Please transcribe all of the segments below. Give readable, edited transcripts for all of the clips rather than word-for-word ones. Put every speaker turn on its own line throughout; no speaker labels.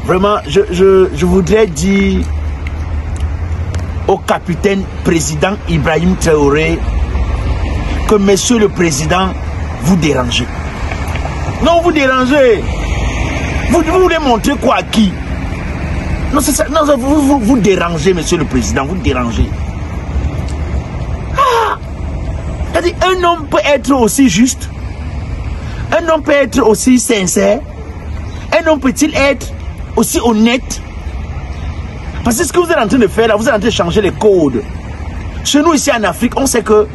Vraiment, je voudrais dire au capitaine président Ibrahim Traoré que monsieur le président, vous dérangez. Non, vous dérangez. Vous voulez montrer quoi à qui? Non, c'est ça. Non, vous dérangez, monsieur le président, vous dérangez. Ah! C'est-à-dire, un homme peut être aussi juste. Un homme peut être aussi sincère. Un homme peut-il être aussi honnête? Parce que ce que vous êtes en train de faire là, vous êtes en train de changer les codes. Chez nous ici en Afrique, on sait que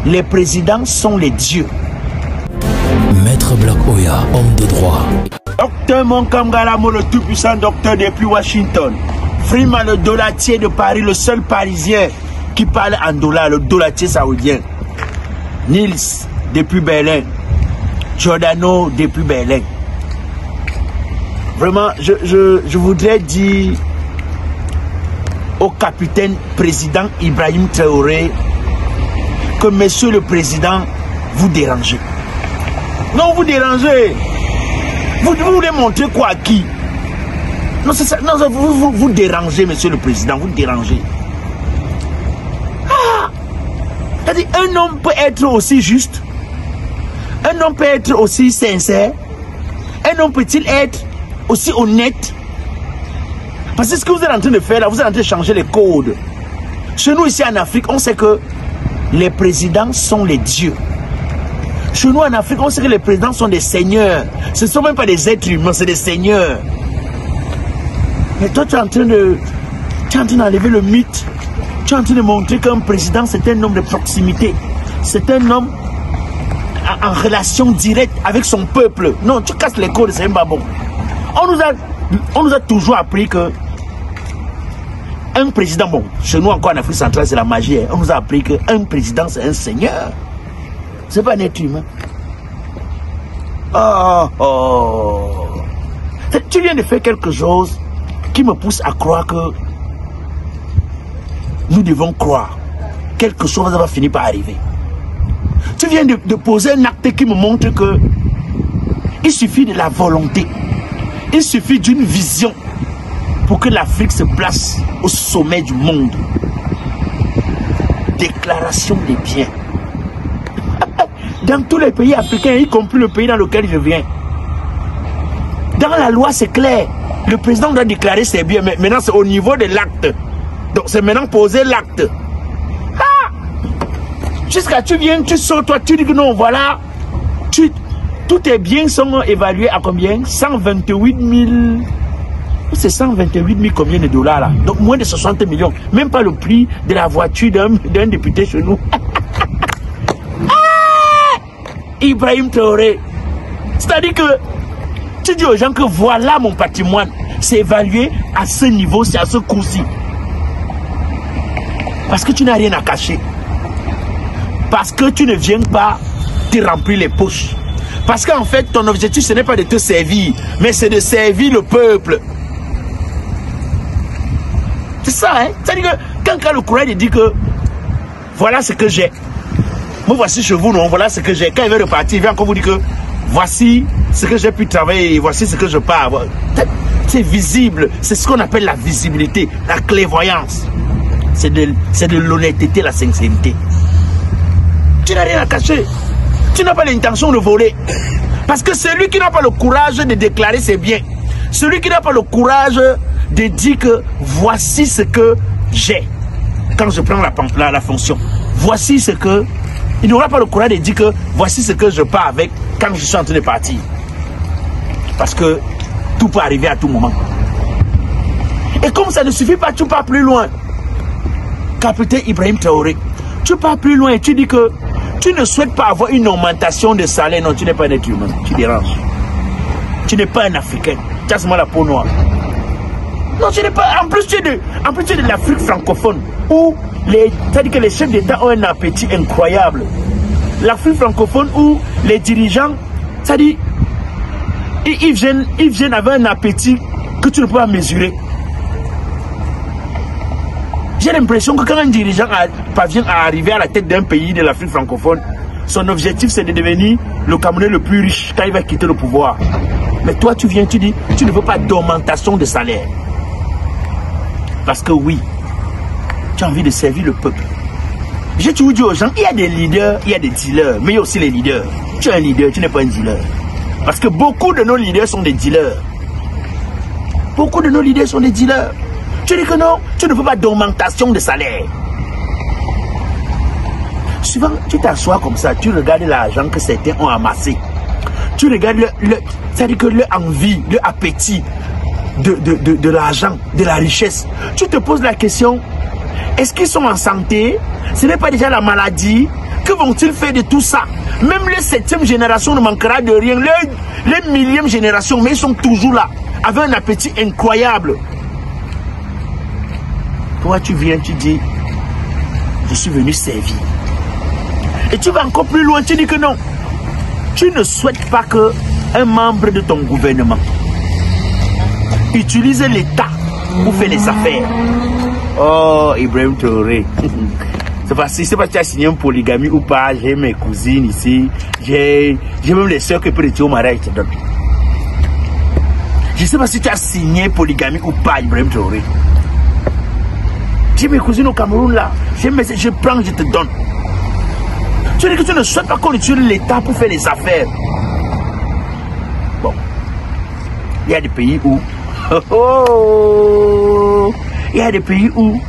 les présidents sont les dieux.
Maître Black Oya, homme de droit.
Docteur Monkamgalamo, le tout-puissant docteur depuis Washington. Freeman, le dollatier de Paris, le seul parisien qui parle en dollars, le dollatier saoudien. Nils, depuis Berlin. Giordano, depuis Berlin. Vraiment, je voudrais dire au capitaine président Ibrahim Traoré que monsieur le président, vous dérangez. Non, vous dérangez. Vous voulez montrer quoi à qui? Non, c'est ça. Non, vous dérangez, monsieur le président, vous dérangez. Ah! C'est-à-dire, un homme peut être aussi juste. Un homme peut être aussi sincère. Un homme peut-il être aussi honnête? Parce que ce que vous êtes en train de faire là, vous êtes en train de changer les codes. Chez nous ici en Afrique, on sait que les présidents sont les dieux. Chez nous en Afrique, on sait que les présidents sont des seigneurs. Ce ne sont même pas des êtres humains, c'est des seigneurs. Mais toi, tu es en train d'enlever le mythe. Tu es en train de montrer qu'un président, c'est un homme de proximité. C'est un homme en relation directe avec son peuple. Non, tu casses les codes, c'est un babon. On nous a toujours appris que un président, bon, chez nous encore en Afrique centrale, c'est la magie. On nous a appris qu'un président, c'est un seigneur. C'est pas un être humain. Oh. Tu viens de faire quelque chose qui me pousse à croire que nous devons croire. Quelque chose va finir par arriver. Tu viens de poser un acte qui me montre que il suffit de la volonté. Il suffit d'une vision pour que l'Afrique se place au sommet du monde. Déclaration des biens. Dans tous les pays africains, y compris le pays dans lequel je viens. Dans la loi, c'est clair. Le président doit déclarer ses biens. Mais maintenant, c'est au niveau de l'acte. Donc, c'est maintenant poser l'acte. Ah! Jusqu'à tu viens, tu sors, toi, tu dis que non, voilà. Tous tes biens sont évalués à combien? 128 000. C'est 128 000 combien de dollars là? Donc, moins de 60 millions. Même pas le prix de la voiture d'un député chez nous. Ibrahim Traoré. C'est-à-dire que tu dis aux gens que voilà mon patrimoine, c'est évalué à ce niveau, c'est à ce coût-ci. Parce que tu n'as rien à cacher. Parce que tu ne viens pas te remplir les poches. Parce qu'en fait, ton objectif, ce n'est pas de te servir, mais c'est de servir le peuple. C'est ça, hein? C'est-à-dire que quand le courrier dit que voilà ce que j'ai. Moi, voici chez vous, non, voilà ce que j'ai. Quand il va repartir, il va encore vous dire que voici ce que j'ai pu travailler, voici ce que je pars. C'est visible, c'est ce qu'on appelle la visibilité, la clairvoyance. C'est de l'honnêteté, la sincérité. Tu n'as rien à cacher. Tu n'as pas l'intention de voler. Parce que celui qui n'a pas le courage de déclarer ses biens, celui qui n'a pas le courage de dire que voici ce que j'ai quand je prends la fonction, voici ce que... Il n'aura pas le courage de dire que voici ce que je pars avec quand je suis en train de partir. Parce que tout peut arriver à tout moment. Et comme ça ne suffit pas, tu pars plus loin. Capitaine Ibrahim Traoré, tu pars plus loin et tu dis que tu ne souhaites pas avoir une augmentation de salaire. Non, tu n'es pas un être humain, tu déranges. Tu n'es pas un Africain, tu as seulement la peau noire. Non, tu n'es pas... En plus, tu es de l'Afrique francophone où c'est-à-dire que les chefs d'État ont un appétit incroyable. L'Afrique francophone où les dirigeants, c'est-à-dire, ils viennent avec un appétit que tu ne peux pas mesurer. J'ai l'impression que quand un dirigeant parvient à arriver à la tête d'un pays de l'Afrique francophone, son objectif c'est de devenir le Camerounais le plus riche quand il va quitter le pouvoir. Mais toi tu viens, tu dis, tu ne veux pas d'augmentation de salaire. Parce que oui, tu as envie de servir le peuple. J'ai toujours dit aux gens, il y a des leaders, il y a des dealers, mais il y a aussi les leaders. Tu es un leader, tu n'es pas un dealer. Parce que beaucoup de nos leaders sont des dealers. Beaucoup de nos leaders sont des dealers. Tu dis que non, tu ne veux pas d'augmentation de salaire. Souvent, tu t'assois comme ça, tu regardes l'argent que certains ont amassé. Tu regardes c'est-à-dire que leur envie, leur appétit de l'argent, de la richesse. Tu te poses la question, est-ce qu'ils sont en santé? Ce n'est pas déjà la maladie? Que vont-ils faire de tout ça? Même les 7e génération ne manquera de rien. Les 1000e génération, mais ils sont toujours là, avec un appétit incroyable. Toi, tu viens, tu dis, je suis venu servir. Et tu vas encore plus loin, tu dis que non. Tu ne souhaites pas qu'un membre de ton gouvernement utilise l'État pour faire les affaires. Oh, Ibrahim Traoré. C'est pas si tu as signé une polygamie ou pas. J'ai mes cousines ici. J'ai même les soeurs qui peuvent retirer au mariage. Je ne sais pas si tu as signé polygamie ou pas, Ibrahim Traoré. J'ai mes cousines au Cameroun là. Je prends, je te donne. Tu dis que tu ne souhaites pas qu'on utilise l'État pour faire les affaires. Bon. Il y a des pays où... il y a des pays où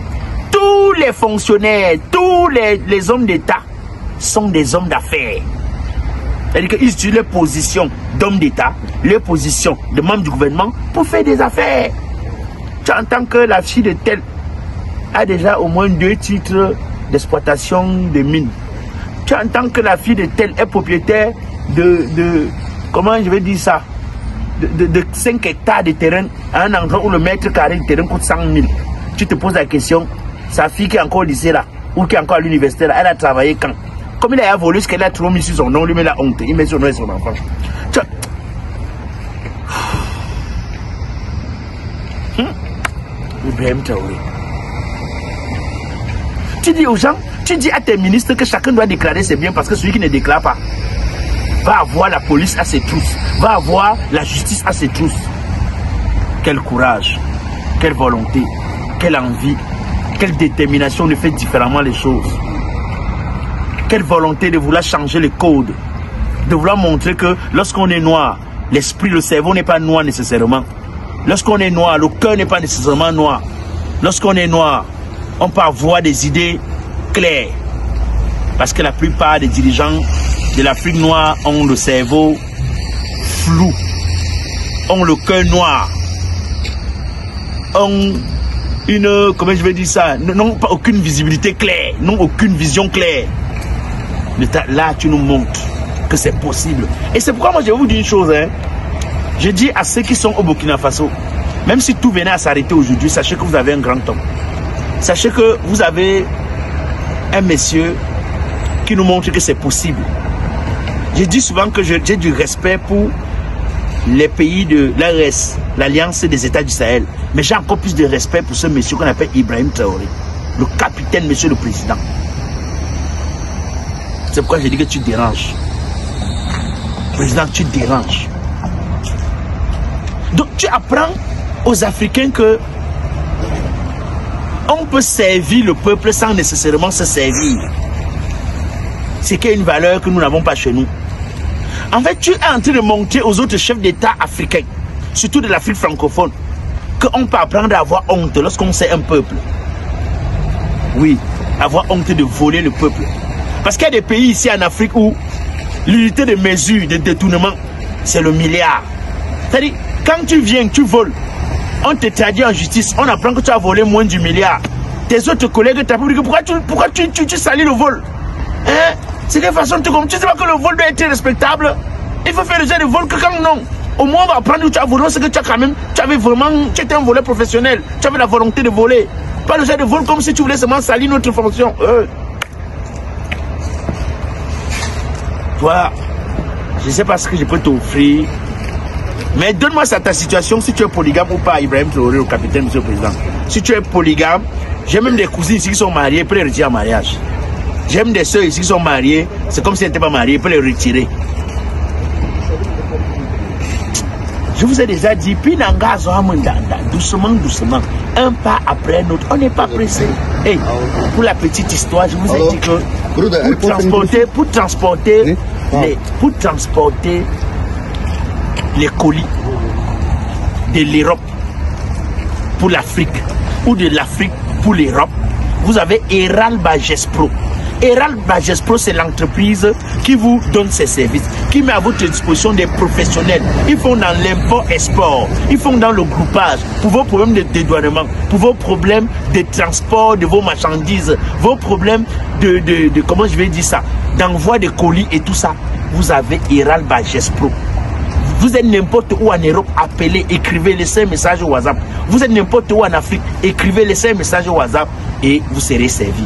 tous les fonctionnaires, tous les hommes d'État sont des hommes d'affaires. C'est-à-dire qu'ils utilisent leur position d'homme d'État, leur position de membre du gouvernement pour faire des affaires. Tu entends que la fille de tel a déjà au moins 2 titres d'exploitation de mines. Tu entends que la fille de tel est propriétaire de comment je vais dire ça, de 5 hectares de terrain à un endroit où le mètre carré de terrain coûte 100 000. Tu te poses la question, sa fille qui est encore au lycée là, ou qui est encore à l'université là, elle a travaillé quand? Comme il a volé ce qu'elle a trop mis sur son nom, lui met la honte, il met son nom et son enfant. Ibrahim Traoré. Tu dis aux gens, tu dis à tes ministres que chacun doit déclarer ses biens parce que celui qui ne déclare pas va avoir la police à ses trousses, va avoir la justice à ses trousses. Quel courage, quelle volonté, quelle envie, quelle détermination de faire différemment les choses. Quelle volonté de vouloir changer les codes, de vouloir montrer que lorsqu'on est noir, l'esprit, le cerveau n'est pas noir nécessairement. Lorsqu'on est noir, le cœur n'est pas nécessairement noir. Lorsqu'on est noir, on peut avoir des idées claires. Parce que la plupart des dirigeants de l'Afrique noire ont le cerveau flou, ont le cœur noir, ont une, comment je vais dire ça, n'ont pas aucune visibilité claire, n'ont aucune vision claire. Là, tu nous montres que c'est possible. Et c'est pourquoi moi je vais vous dire une chose, hein. Je dis à ceux qui sont au Burkina Faso, même si tout venait à s'arrêter aujourd'hui, sachez que vous avez un grand homme. Sachez que vous avez un monsieur qui nous montre que c'est possible. Je dis souvent que j'ai du respect pour les pays de l'ARS, l'Alliance des États du Sahel. Mais j'ai encore plus de respect pour ce monsieur qu'on appelle Ibrahim Traoré, le capitaine, monsieur le président. C'est pourquoi je dis que tu déranges. Président, tu déranges. Donc tu apprends aux Africains que on peut servir le peuple sans nécessairement se servir. C'est qu'il y a une valeur que nous n'avons pas chez nous. En fait, tu es en train de montrer aux autres chefs d'État africains, surtout de l'Afrique francophone, qu'on peut apprendre à avoir honte lorsqu'on sert un peuple. Oui, avoir honte de voler le peuple. Parce qu'il y a des pays ici en Afrique où l'unité de mesure, de détournement, c'est le milliard. C'est-à-dire, quand tu viens, tu voles, on te traduit en justice, on apprend que tu as volé moins du milliard. Tes autres collègues t'apprennent pourquoi tu salis le vol, hein? C'est quelle façon tu sais pas que le vol doit être respectable. Il faut faire le genre de vol que quand non. Au moins on va apprendre où tu as volé, c'est que tu as quand même, tu étais un voleur professionnel, tu avais la volonté de voler. Pas le genre de vol comme si tu voulais seulement salir notre fonction. Toi, je ne sais pas ce que je peux t'offrir. Mais donne-moi ça, ta situation, si tu es polygame ou pas, Ibrahim Traoré, le capitaine, monsieur le président. Si tu es polygame, j'ai même des cousines ici qui sont mariées, prêts à retirer en mariage. J'aime des soeurs ici qui sont mariées, c'est comme si elles n'étaient pas mariées, pour les retirer. Je vous ai déjà dit, puis doucement, doucement, un pas après l'autre, on n'est pas pressé. Hey, pour la petite histoire, je vous ai dit que pour transporter les colis de l'Europe pour l'Afrique ou de l'Afrique pour l'Europe, vous avez Eral Bagespro. Eral Bagespro, c'est l'entreprise qui vous donne ses services, qui met à votre disposition des professionnels. Ils font dans l'import-export, ils font dans le groupage, pour vos problèmes de dédouanement, pour vos problèmes de transport de vos marchandises, vos problèmes de comment je vais dire ça, d'envoi de colis et tout ça. Vous avez Eral Bagespro. Vous êtes n'importe où en Europe, appelez, écrivez, laissez un message au WhatsApp. Vous êtes n'importe où en Afrique, écrivez, laissez un message au WhatsApp et vous serez servi.